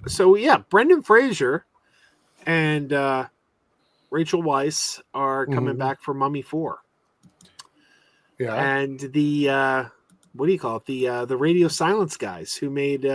So yeah, Brendan Fraser and Rachel Weisz are coming back for Mummy 4. Yeah. And the what do you call it? The Radio Silence guys who made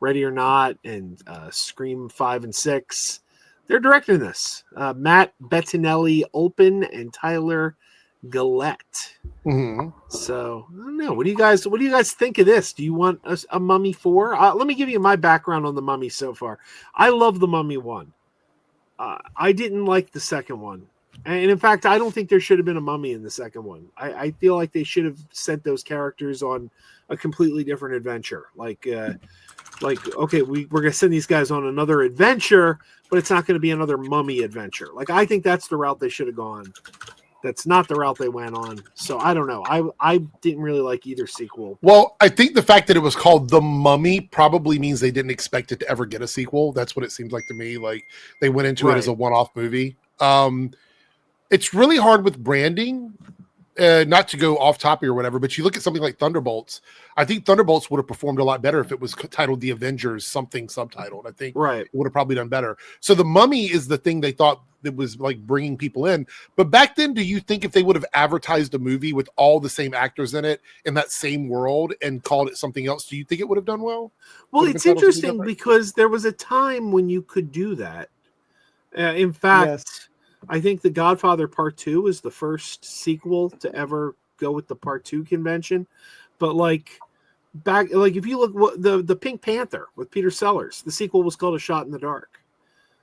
Ready or Not and Scream 5 and 6. They're directing this. Matt Bettinelli Olpin and Tyler Gillette. So I don't know. What do you guys think of this? Do you want a Mummy 4? Let me give you my background on the Mummy so far. I love the Mummy 1. I didn't like the second one. And in fact, I don't think there should have been a mummy in the second one. I feel like they should have sent those characters on a completely different adventure. Like okay, we're going to send these guys on another adventure, but it's not going to be another mummy adventure. Like, I think that's the route they should have gone. That's not the route they went on. So I don't know. I didn't really like either sequel. Well, I think the fact that it was called The Mummy probably means they didn't expect it to ever get a sequel. That's what it seems like to me. Like, they went into it as a one-off movie. It's really hard with branding, not to go off topic or whatever, but you look at something like Thunderbolts. I think Thunderbolts would have performed a lot better if it was titled The Avengers, something subtitled. I think it would have probably done better. So The Mummy is the thing they thought that was like bringing people in. But back then, do you think if they would have advertised a movie with all the same actors in it in that same world and called it something else, do you think it would have done well? Well, it's interesting because there was a time when you could do that. In fact, I think The Godfather Part 2 is the first sequel to ever go with the Part 2 convention. But like if you look the Pink Panther with Peter Sellers, the sequel was called A Shot in the Dark.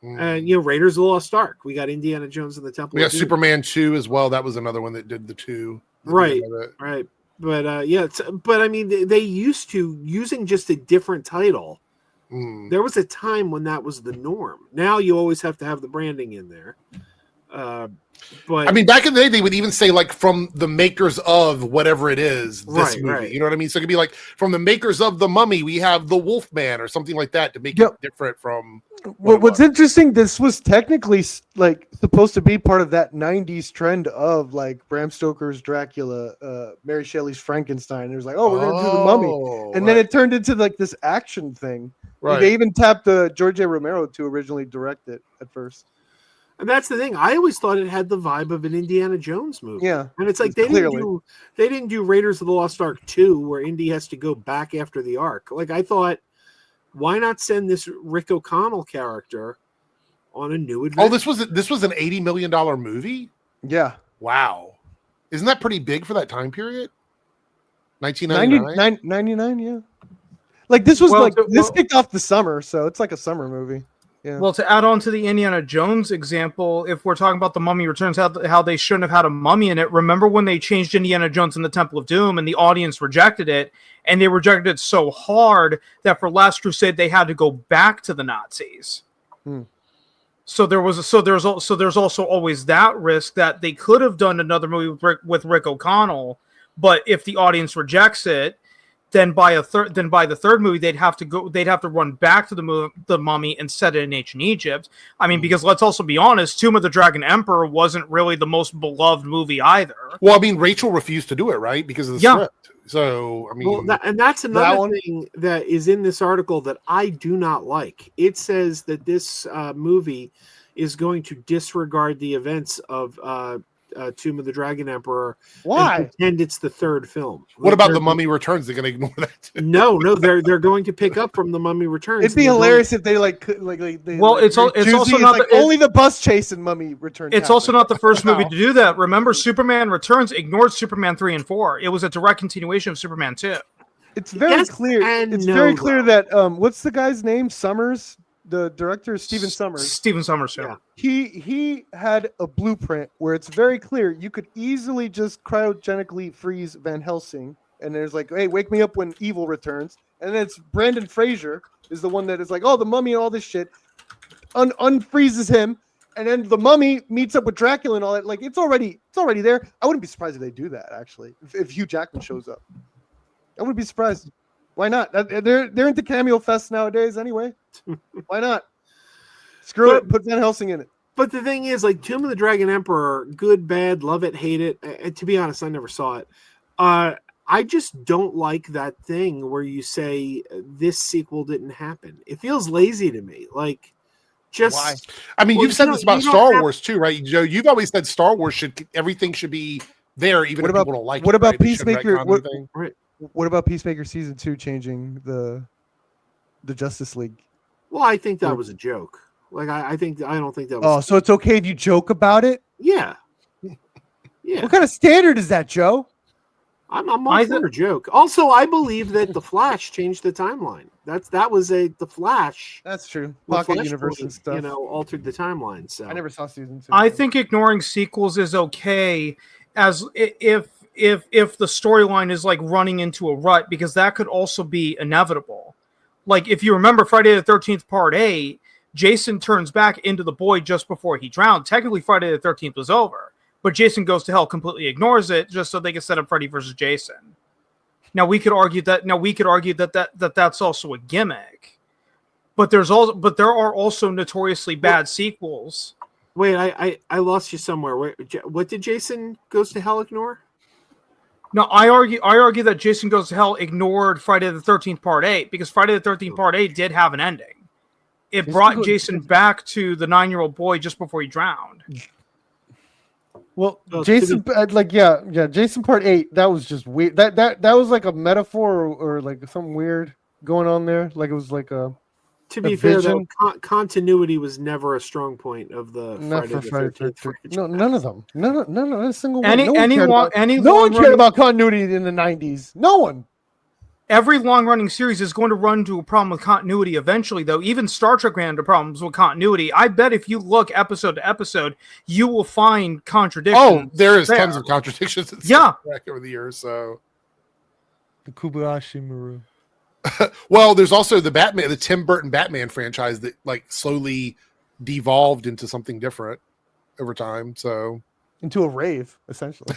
And Raiders of the Lost Ark. We got Indiana Jones and the Temple. We got Superman 2 as well. That was another one that did the 2. Right. But but I mean, they used to using just a different title. There was a time when that was the norm. Now you always have to have the branding in there. But I mean, back in the day, they would even say like from the makers of whatever it is, this movie. You know what I mean? So it could be like from the makers of The Mummy, we have The Wolfman or something like that to make it different from. What's interesting, this was technically like supposed to be part of that '90s trend of like Bram Stoker's Dracula, Mary Shelley's Frankenstein. It was like, oh, we're gonna do The Mummy, and then it turned into like this action thing. Right. They even tapped George A. Romero to originally direct it at first. And that's the thing. I always thought it had the vibe of an Indiana Jones movie. Yeah. And it's like they didn't do Raiders of the Lost Ark 2 where Indy has to go back after the Ark. Like, I thought, why not send this Rick O'Connell character on a new adventure? Oh, this was an $80 million movie? Yeah. Wow. Isn't that pretty big for that time period? 1999? 99, yeah. Like this was this kicked off the summer, so it's like a summer movie. Yeah. Well, to add on to the Indiana Jones example, if we're talking about The Mummy Returns, how they shouldn't have had a mummy in it, remember when they changed Indiana Jones in the Temple of Doom and the audience rejected it, and they rejected it so hard that for Last Crusade they had to go back to the Nazis. So there's also always that risk that they could have done another movie with Rick O'Connell, but if the audience rejects it, then by the third movie they'd have to run back to the Mummy and set it in ancient Egypt. I mean, because let's also be honest, Tomb of the Dragon Emperor wasn't really the most beloved movie either. Well, I mean, Rachel refused to do it, right? Because of the script. So, I mean, and that's another thing that is in this article that I do not like. It says that this movie is going to disregard the events of Tomb of the Dragon Emperor. Why? And pretend it's the third film. What about The Mummy Returns? They're going to ignore that too. No, they're going to pick up from The Mummy Returns. It'd be hilarious if they it's also not only the bus chase in Mummy Returns. It's also not the first movie to do that. Remember, Superman Returns ignored Superman 3 and 4. It was a direct continuation of Superman 2. It's very clear. It's very clear that what's the guy's name? Summers. The director is Stephen Summers. Stephen Summers, yeah. He had a blueprint where it's very clear you could easily just cryogenically freeze Van Helsing, and there's like, hey, wake me up when evil returns. And then it's Brendan Fraser is the one that is like, oh, the mummy and all this shit, unfreezes him, and then the mummy meets up with Dracula and all that. Like it's already there. I wouldn't be surprised if they do that actually. If Hugh Jackman shows up, I wouldn't be surprised. Why not? They're into cameo fests nowadays anyway. Why not? Screw it. Put Van Helsing in it. But the thing is, like Tomb of the Dragon Emperor, good, bad, love it, hate it. To be honest, I never saw it. I just don't like that thing where you say this sequel didn't happen. It feels lazy to me. Like, just Why? I mean, well, you've said you this don't- about you don't Star have- Wars too, right, Joe? You've always said Star Wars everything should be there, even What if about- people don't like what it. about right? They shouldn't Peacemaker? retcon What- anything. Right. What about Peacemaker season 2 changing the Justice League? Well, I think that was a joke. Like, I don't think that was. Oh, so it's okay if you joke about it? Yeah. Yeah. What kind of standard is that, Joe? I'm all for a joke. Also, I believe that the Flash changed the timeline. That was the Flash. That's true. the Pocket Flash universe and stuff. altered the timeline. So I never saw season 2. I think ignoring sequels is okay as if the storyline is like running into a rut, because that could also be inevitable. Like, if you remember Friday the 13th Part 8, Jason turns back into the boy just before he drowned. Technically, Friday the 13th was over, but Jason Goes to Hell completely ignores it just so they can set up Freddy versus Jason. Now we could argue that that's also a gimmick, but there are also notoriously bad sequels. wait, I lost you somewhere. What did Jason Goes to Hell ignore? No, I argue that Jason Goes to Hell ignored Friday the 13th Part 8 because Friday the 13th Part 8 did have an ending. It brought Jason back to the 9-year-old boy just before he drowned. Well, Jason, Jason Part 8. That was just weird. That was like a metaphor or like something weird going on there. Like it was like a. To be fair, though, continuity was never a strong point of the Not Friday for Friday the 13th. No, none of them. None of not a single one. No one cared about continuity in the 90s. No one. Every long-running series is going to run into a problem with continuity eventually, though. Even Star Trek ran into problems with continuity. I bet if you look episode to episode, you will find contradictions. Oh, there is tons of contradictions in Star Trek over the years. So the Kobayashi Maru. Well, there's also the Tim Burton Batman franchise that like slowly devolved into something different over time. So into a rave, essentially.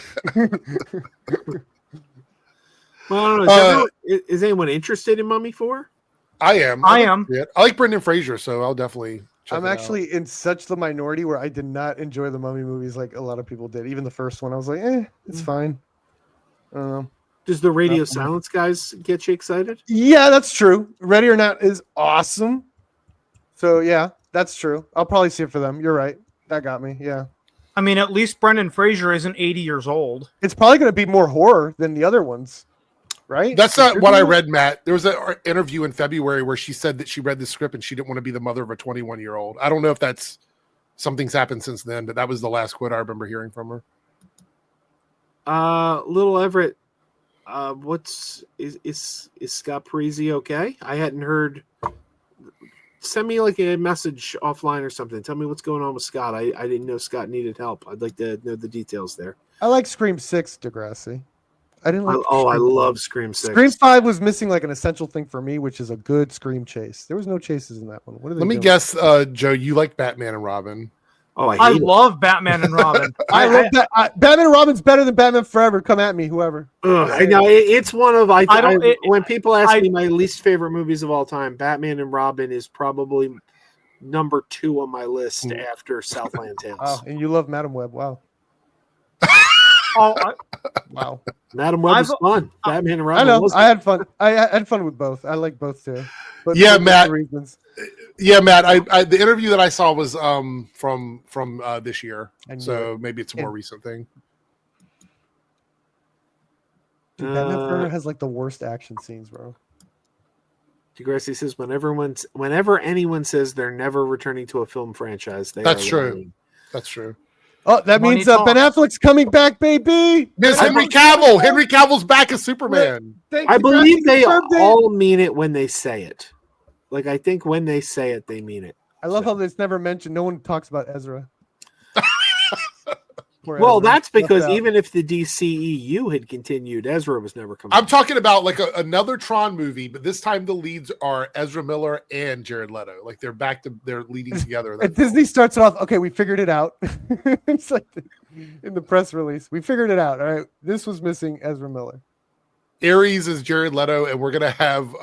Well, I don't know. Is anyone interested in Mummy 4? I am. I like Brendan Fraser, so I'll definitely check I'm actually in such the minority where I did not enjoy the Mummy movies like a lot of people did. Even the first one, I was like, it's fine. I don't know. Does the Radio Silence guys get you excited? Yeah, that's true. Ready or Not is awesome. So, yeah, that's true. I'll probably see it for them. You're right. That got me. Yeah. I mean, at least Brendan Fraser isn't 80 years old. It's probably going to be more horror than the other ones. Right? That's not what I read, Matt. There was an interview in February where she said that she read the script and she didn't want to be the mother of a 21-year-old. I don't know if that's something's happened since then, but that was the last quote I remember hearing from her. Little Everett, is Scott Parisi okay? I hadn't heard. Send me like a message offline or something. Tell me what's going on with Scott. I didn't know Scott needed help. I'd like to know the details there. I like Scream 6, Degrassi. I didn't like. I love Scream 6. Scream 5 was missing like an essential thing for me, which is a good Scream chase. There was no chases in that one. What are they Let me doing? guess, Joe, you like Batman and Robin. Oh, I love Batman and Robin. I love that. Batman and Robin's better than Batman Forever. Come at me, whoever. I know it's one of when people ask me my least favorite movies of all time, Batman and Robin is probably number 2 on my list after Southland Tales. Oh, and you love Madam Web. Wow. Wow. Madam Web was fun. Batman and Robin. I know. I had fun. I had fun with both. I like both too. But yeah, Matt. Reasons. Yeah, Matt. I the interview that I saw was from this year, so maybe it's a more recent thing. Dude, Batman Forever has like the worst action scenes, bro. Degrassi says whenever anyone says they're never returning to a film franchise, that's true. That's true. Oh, that means Ben Affleck's coming back, baby. There's Henry Cavill. Henry Cavill's back as Superman. I believe they all mean it when they say it. Like, I think when they say it, they mean it. I love how it's never mentioned. No one talks about Ezra. Well, Ezra. That's because even if the DCEU had continued, Ezra was never coming. I'm talking about like another Tron movie, but this time the leads are Ezra Miller and Jared Leto. Like they're leading together. Disney starts off, okay, we figured it out. It's like in the press release, we figured it out. All right, this was missing Ezra Miller. Ares is Jared Leto, and we're gonna have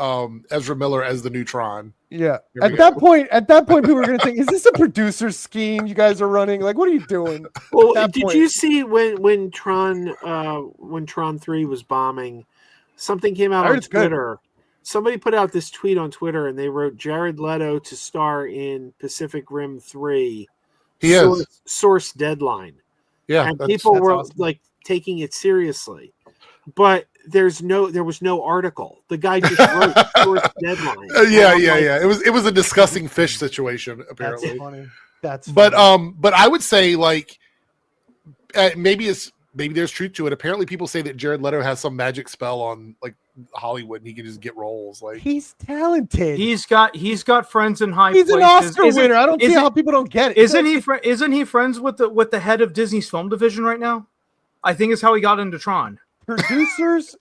Ezra Miller as the new Tron. Yeah. At that point, people were gonna think, is this a producer scheme you guys are running? Like, what are you doing? Well, did you see when Tron 3 was bombing? something came out I heard on it's good. Twitter. Somebody put out this tweet on Twitter, and they wrote Jared Leto to star in Pacific Rim 3. He is. Source deadline. Yeah, And people were awesome. like taking it seriously. But there was no article. The guy just wrote source deadline. Yeah. It was a disgusting fish situation, apparently. That's funny. That's But funny. but I would say like maybe there's truth to it. Apparently, people say that Jared Leto has some magic spell on like Hollywood, and he can just get roles. Like He's talented. He's got friends in high He's places. an Oscar winner. I don't see how people don't get it. Isn't he friends with the head of Disney's film division right now? I think is how he got into Tron. Producers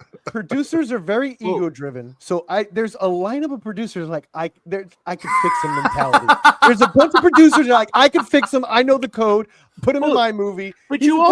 are very ego driven. So there's a lineup of producers like I could fix him mentality. There's a bunch of producers that are like I could fix him. I know the code. Put him in my movie. But He's you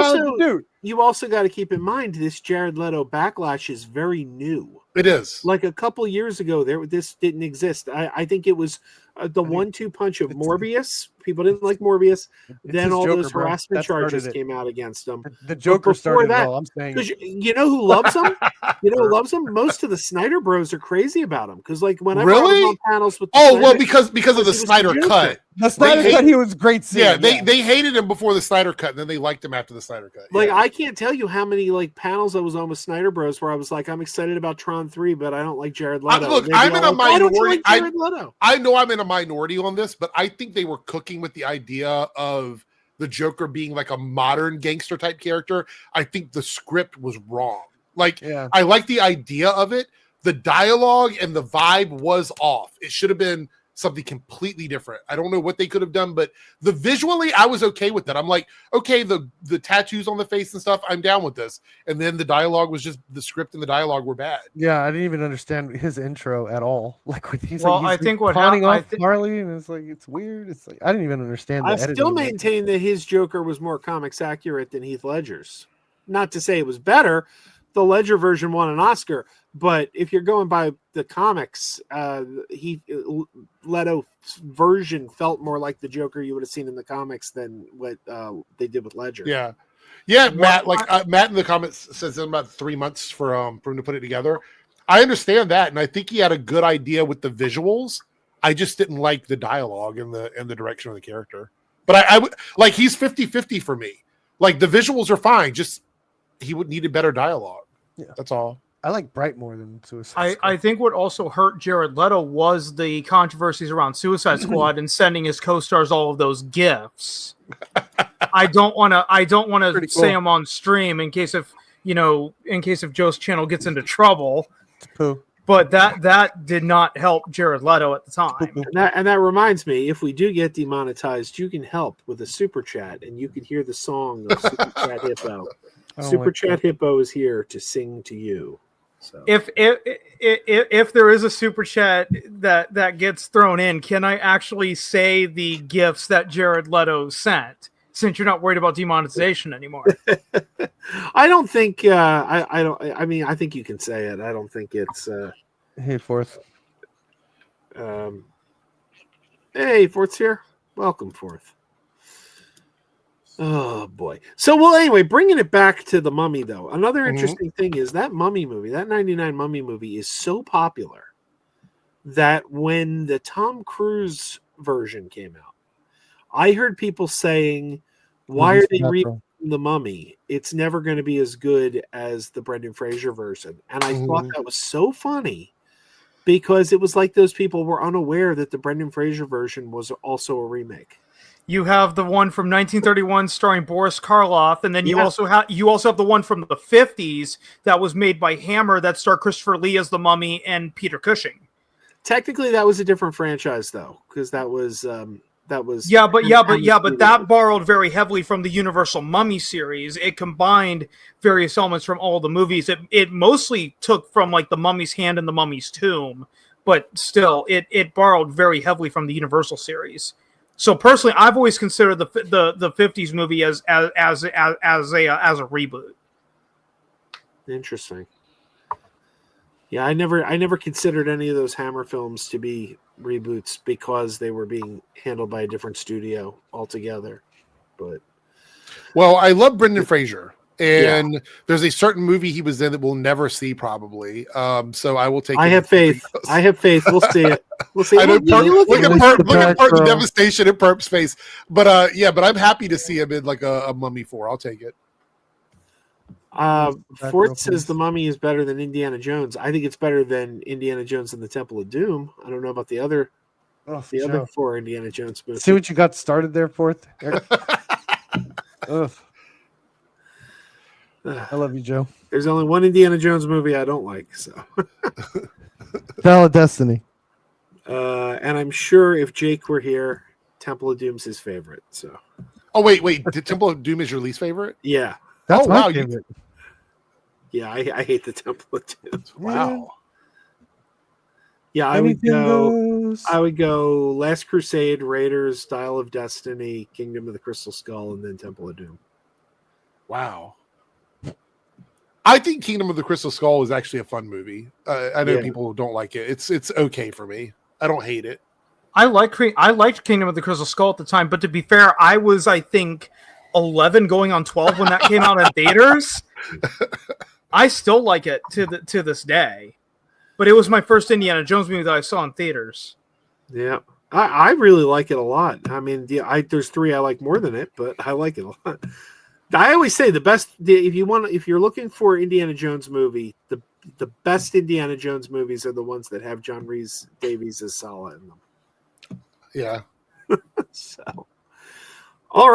also got to keep in mind this Jared Leto backlash is very new. it is. Like a couple years ago, this didn't exist. I think it was the 1-2 punch of Morbius. People didn't like Morbius. Then all Joker, those bro. harassment That started charges it. came out against him. The Joker before started that, it all. I'm saying. Because you know who loves him? You know who loves him? Most of the Snyder Bros are crazy about him. Because like whenever I was on panels with because of the Snyder cut. The Snyder cut, he was great. Yeah, they hated him before the Snyder cut, and then they liked him after the Snyder cut. Like I can't tell you how many like panels I was on with Snyder Bros where I was like, I'm excited about Tron 3, but I don't like Jared Leto. Look, I'm in a minority. Leto? I know I'm in a minority on this, but I think they were cooking with the idea of the Joker being like a modern gangster type character. I think the script was wrong. Like, I like the idea of it. The dialogue and the vibe was off. It should have been something completely different. I don't know what they could have done, but visually I was okay with that. I'm like, okay, the tattoos on the face and stuff, I'm down with this. And then the dialogue was just the script and the dialogue were bad. Yeah, I didn't even understand his intro at all. Like when he's I think what pawning off Harley, and it's like it's weird. It's like I didn't even understand. I still maintain that his Joker was more comics accurate than Heath Ledger's. Not to say it was better. The Ledger version won an Oscar, but if you're going by the comics, Leto's version felt more like the Joker you would have seen in the comics than what they did with Ledger. Yeah, Matt. Matt in the comments says in about 3 months for him to put it together. I understand that, and I think he had a good idea with the visuals. I just didn't like the dialogue and the direction of the character. But I would like he's 50-50 for me. Like the visuals are fine, just he would need a better dialogue. Yeah, that's all. I like Bright more than Suicide Squad. I think what also hurt Jared Leto was the controversies around Suicide Squad and sending his co-stars all of those gifts. I don't want to say them on stream in case if Joe's channel gets into trouble. But that did not help Jared Leto at the time. And that reminds me, if we do get demonetized, you can help with a super chat, and you can hear the song of Super Chat Hippo. Super Chat Hippo is here to sing to you. So if there is a super chat that gets thrown in, can I actually say the gifts that Jared Leto sent? Since you're not worried about demonetization anymore. I don't think I think you can say it. I don't think it's Hey Fourth. Hey, Fourth's here. Welcome, Fourth. Oh boy. So anyway, bringing it back to the Mummy though. Another interesting thing is that Mummy movie, that 99 Mummy movie is so popular that when the Tom Cruise version came out, I heard people saying, why are they rebooting the Mummy? It's never going to be as good as the Brendan Fraser version. And I thought that was so funny because it was like those people were unaware that the Brendan Fraser version was also a remake. You have the one from 1931 starring Boris Karloff, and then you also have the one from the 50s that was made by Hammer that starred Christopher Lee as the Mummy and Peter Cushing. Technically, that was a different franchise though, because that was but that borrowed very heavily from the Universal Mummy series. It combined various elements from all the movies. It mostly took from like the Mummy's Hand and the Mummy's Tomb, but still, it borrowed very heavily from the Universal series. So personally, I've always considered the 50s movie as a reboot. Interesting. Yeah, I never considered any of those Hammer films to be reboots because they were being handled by a different studio altogether. But I love Brendan Fraser. And there's a certain movie he was in that we'll never see probably. So I will take. I have faith. I have faith. We'll see it. We'll see. I know. Look at Perp, the bro. devastation in Perp's face. But but I'm happy to see him in like a Mummy 4. I'll take it. Fort says The Mummy is better than Indiana Jones. I think it's better than Indiana Jones and the Temple of Doom. I don't know about the other other 4 Indiana Jones movies. See what you got started there, Fourth. Ugh. I love you, Joe. There's only one Indiana Jones movie I don't like, so. Dial of Destiny. And I'm sure if Jake were here, Temple of Doom's his favorite. So. Oh wait! The Temple of Doom is your least favorite? Yeah. That's my wow, favorite. Yeah, I hate the Temple of Doom. Wow. Yeah, I would go Last Crusade, Raiders, Dial of Destiny, Kingdom of the Crystal Skull, and then Temple of Doom. Wow. I think Kingdom of the Crystal Skull is actually a fun movie. I know people don't like it. It's okay for me. I don't hate it. I liked Kingdom of the Crystal Skull at the time, but to be fair, I was, I think, 11 going on 12 when that came out in theaters. I still like it to this day. But it was my first Indiana Jones movie that I saw in theaters. Yeah. I really like it a lot. I mean, there's 3 I like more than it, but I like it a lot. I always say if you're looking for Indiana Jones movie, the best Indiana Jones movies are the ones that have John Rhys Davies as Sala in them. Yeah. So, all right.